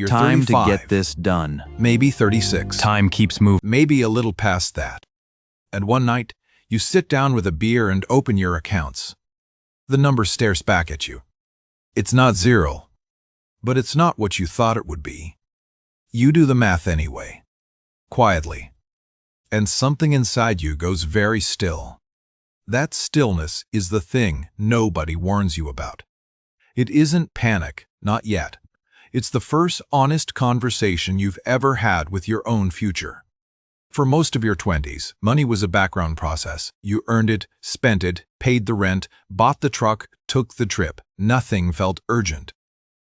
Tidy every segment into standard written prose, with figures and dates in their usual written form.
You're Time 35, to get this done. maybe 36, Time keeps moving. maybe a little past that. And one night, you sit down with a beer and open your accounts. The number stares back at you. It's not zero, but it's not what you thought it would be. You do the math anyway, quietly, and something inside you goes very still. That stillness is the thing nobody warns you about. It isn't panic, not yet. It's the first honest conversation you've ever had with your own future. For most of your 20s, money was a background process. You earned it, spent it, paid the rent, bought the truck, took the trip. Nothing felt urgent.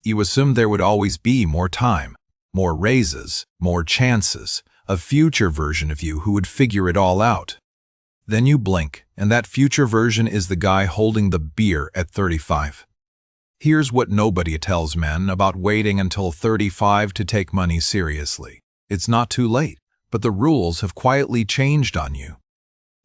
You assumed there would always be more time, more raises, more chances, a future version of you who would figure it all out. Then you blink, and that future version is the guy holding the beer at 35. Here's what nobody tells men about waiting until 35 to take money seriously. It's not too late, but the rules have quietly changed on you.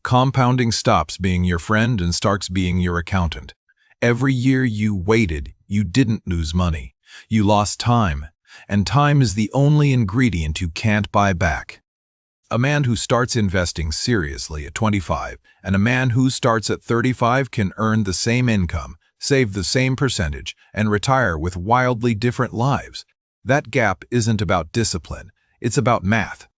Compounding stops being your friend and starts being your accountant. Every year you waited, you didn't lose money. You lost time, and time is the only ingredient you can't buy back. A man who starts investing seriously at 25 and a man who starts at 35 can earn the same income, save the same percentage, and retire with wildly different lives. That gap isn't about discipline, it's about math.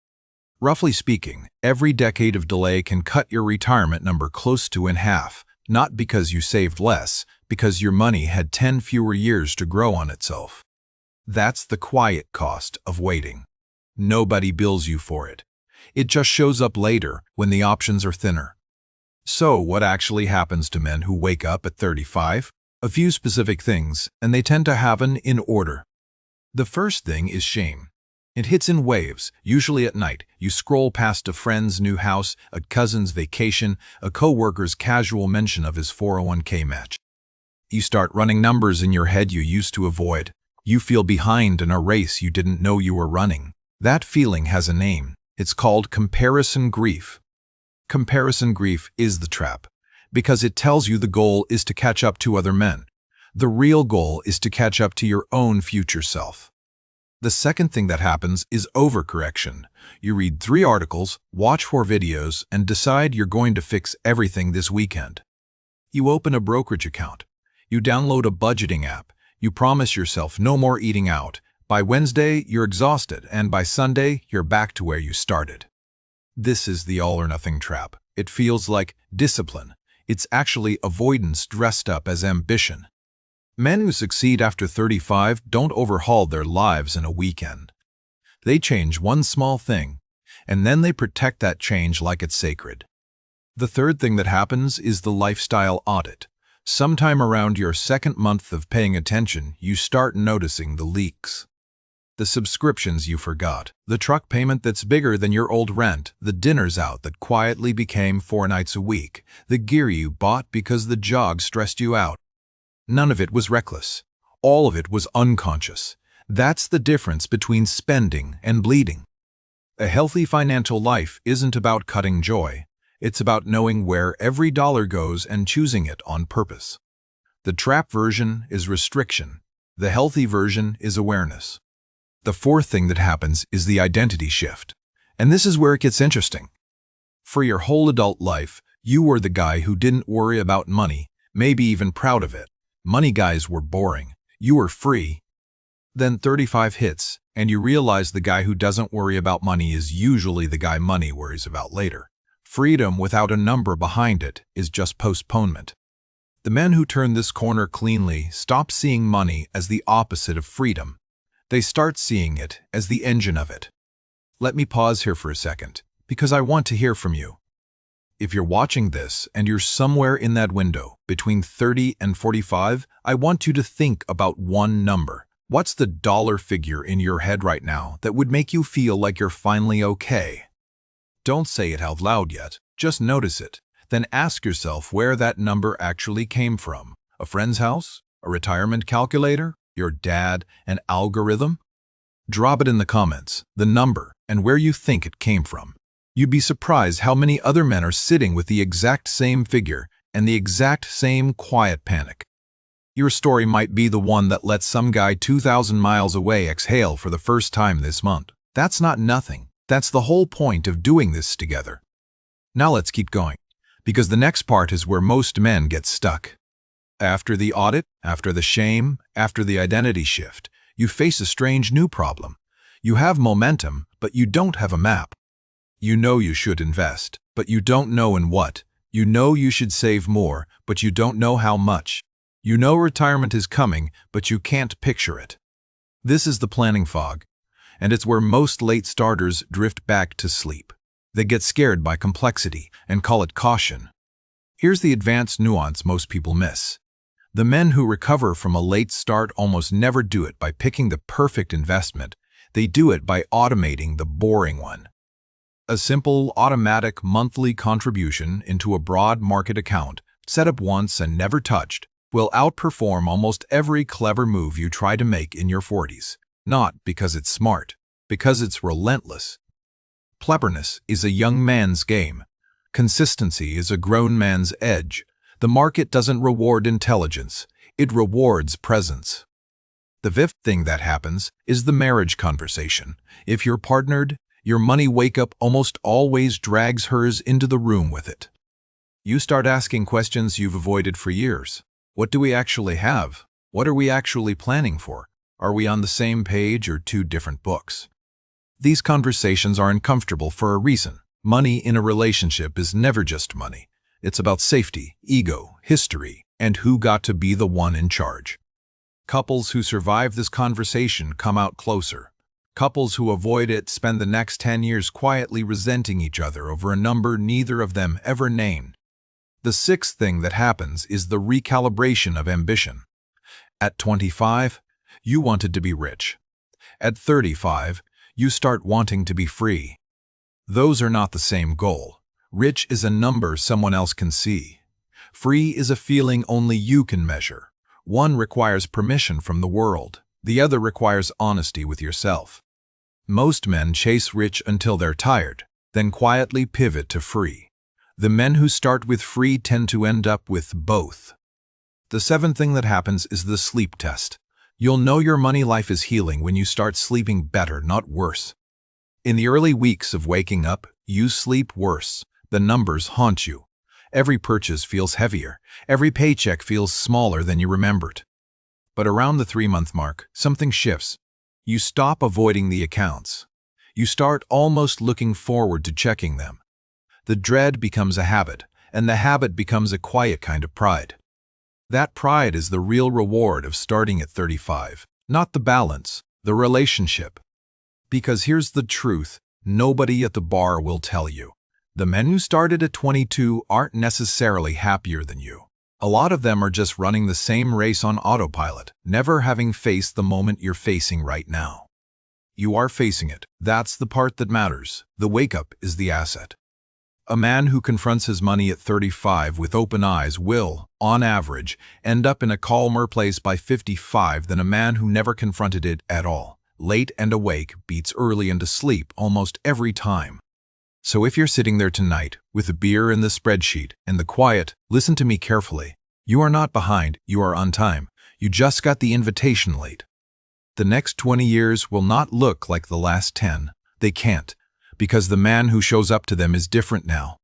Roughly speaking, every decade of delay can cut your retirement number close to in half, not because you saved less, because your money had 10 fewer years to grow on itself. That's the quiet cost of waiting. Nobody bills you for it. It just shows up later when the options are thinner. So what actually happens to men who wake up at 35? A few specific things, and they tend to happen in order. The first thing is shame. It hits in waves, usually at night. You scroll past a friend's new house, a cousin's vacation, a coworker's casual mention of his 401k match. You start running numbers in your head you used to avoid. You feel behind in a race you didn't know you were running. That feeling has a name. It's called comparison grief. Comparison grief is the trap, because it tells you the goal is to catch up to other men. The real goal is to catch up to your own future self. The second thing that happens is overcorrection. You read 3 articles, watch 4 videos, and decide you're going to fix everything this weekend. You open a brokerage account. You download a budgeting app. You promise yourself no more eating out. By Wednesday, you're exhausted, and by Sunday, you're back to where you started. This is the all-or-nothing trap. It feels like discipline. It's actually avoidance dressed up as ambition. Men who succeed after 35 don't overhaul their lives in a weekend. They change one small thing, and then they protect that change like it's sacred. The third thing that happens is the lifestyle audit. Sometime around your second month of paying attention, you start noticing the leaks. The subscriptions you forgot, the truck payment that's bigger than your old rent, the dinners out that quietly became 4 nights a week, the gear you bought because the jog stressed you out. None of it was reckless. All of it was unconscious. That's the difference between spending and bleeding. A healthy financial life isn't about cutting joy. It's about knowing where every dollar goes and choosing it on purpose. The trap version is restriction. The healthy version is awareness. The fourth thing that happens is the identity shift. And this is where it gets interesting. For your whole adult life, you were the guy who didn't worry about money, maybe even proud of it. Money guys were boring. You were free. Then 35 hits, and you realize the guy who doesn't worry about money is usually the guy money worries about later. Freedom without a number behind it is just postponement. The men who turn this corner cleanly stop seeing money as the opposite of freedom. They start seeing it as the engine of it. Let me pause here for a second, because I want to hear from you. If you're watching this and you're somewhere in that window, between 30 and 45, I want you to think about one number. What's the dollar figure in your head right now that would make you feel like you're finally okay? Don't say it out loud yet, just notice it. Then ask yourself where that number actually came from. A friend's house? A retirement calculator? Your dad? An algorithm? Drop it in the comments, the number, and where you think it came from. You'd be surprised how many other men are sitting with the exact same figure and the exact same quiet panic. Your story might be the one that lets some guy 2,000 miles away exhale for the first time this month. That's not nothing. That's the whole point of doing this together. Now let's keep going, because the next part is where most men get stuck. After the audit, after the shame, after the identity shift, you face a strange new problem. You have momentum, but you don't have a map. You know you should invest, but you don't know in what. You know you should save more, but you don't know how much. You know retirement is coming, but you can't picture it. This is the planning fog, and it's where most late starters drift back to sleep. They get scared by complexity and call it caution. Here's the advanced nuance most people miss. The men who recover from a late start almost never do it by picking the perfect investment. They do it by automating the boring one. A simple, automatic monthly contribution into a broad market account, set up once and never touched, will outperform almost every clever move you try to make in your 40s. Not because it's smart, because it's relentless. Cleverness is a young man's game. Consistency is a grown man's edge. The market doesn't reward intelligence, it rewards presence. The fifth thing that happens is the marriage conversation. If you're partnered, your money wake-up almost always drags hers into the room with it. You start asking questions you've avoided for years. What do we actually have? What are we actually planning for? Are we on the same page or two different books? These conversations are uncomfortable for a reason. Money in a relationship is never just money. It's about safety, ego, history, and who got to be the one in charge. Couples who survive this conversation come out closer. Couples who avoid it spend the next 10 years quietly resenting each other over a number neither of them ever named. The sixth thing that happens is the recalibration of ambition. At 25, you wanted to be rich. At 35, you start wanting to be free. Those are not the same goal. Rich is a number someone else can see. Free is a feeling only you can measure. One requires permission from the world. The other requires honesty with yourself. Most men chase rich until they're tired, then quietly pivot to free. The men who start with free tend to end up with both. The seventh thing that happens is the sleep test. You'll know your money life is healing when you start sleeping better, not worse. In the early weeks of waking up, you sleep worse. The numbers haunt you. Every purchase feels heavier. Every paycheck feels smaller than you remembered. But around the 3-month mark, something shifts. You stop avoiding the accounts. You start almost looking forward to checking them. The dread becomes a habit, and the habit becomes a quiet kind of pride. That pride is the real reward of starting at 35, not the balance, the relationship. Because here's the truth, nobody at the bar will tell you. The men who started at 22 aren't necessarily happier than you. A lot of them are just running the same race on autopilot, never having faced the moment you're facing right now. You are facing it. That's the part that matters. The wake-up is the asset. A man who confronts his money at 35 with open eyes will, on average, end up in a calmer place by 55 than a man who never confronted it at all. Late and awake beats early and asleep almost every time. So if you're sitting there tonight with a beer and the spreadsheet and the quiet, listen to me carefully. You are not behind, you are on time. You just got the invitation late. The next 20 years will not look like the last 10. They can't, because the man who shows up to them is different now.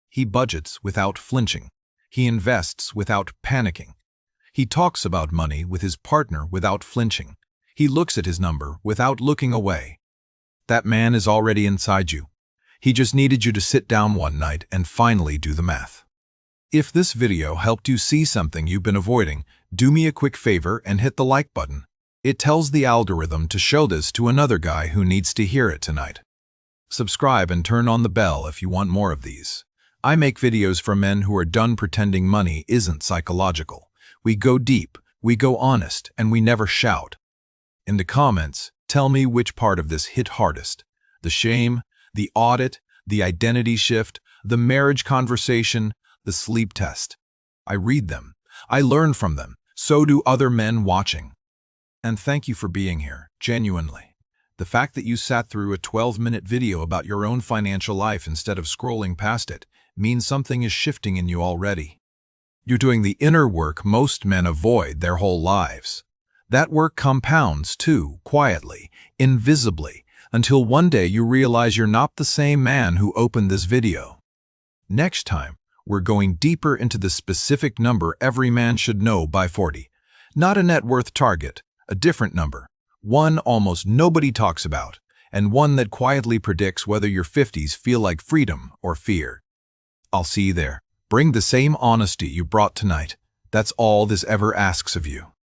He budgets without flinching. He invests without panicking. He talks about money with his partner without flinching. He looks at his number without looking away. That man is already inside you. He just needed you to sit down one night and finally do the math. If this video helped you see something you've been avoiding, do me a quick favor and hit the like button. It tells the algorithm to show this to another guy who needs to hear it tonight. Subscribe and turn on the bell if you want more of these. I make videos for men who are done pretending money isn't psychological. We go deep, we go honest, and we never shout. In the comments, tell me which part of this hit hardest. The shame, the audit, the identity shift, the marriage conversation, the sleep test. I read them. I learn from them. So do other men watching. And thank you for being here, genuinely. The fact that you sat through a 12-minute video about your own financial life instead of scrolling past it means something is shifting in you already. You're doing the inner work most men avoid their whole lives. That work compounds, too, quietly, invisibly, until one day you realize you're not the same man who opened this video. Next time, we're going deeper into the specific number every man should know by 40. Not a net worth target, a different number, one almost nobody talks about, and one that quietly predicts whether your 50s feel like freedom or fear. I'll see you there. Bring the same honesty you brought tonight. That's all this ever asks of you.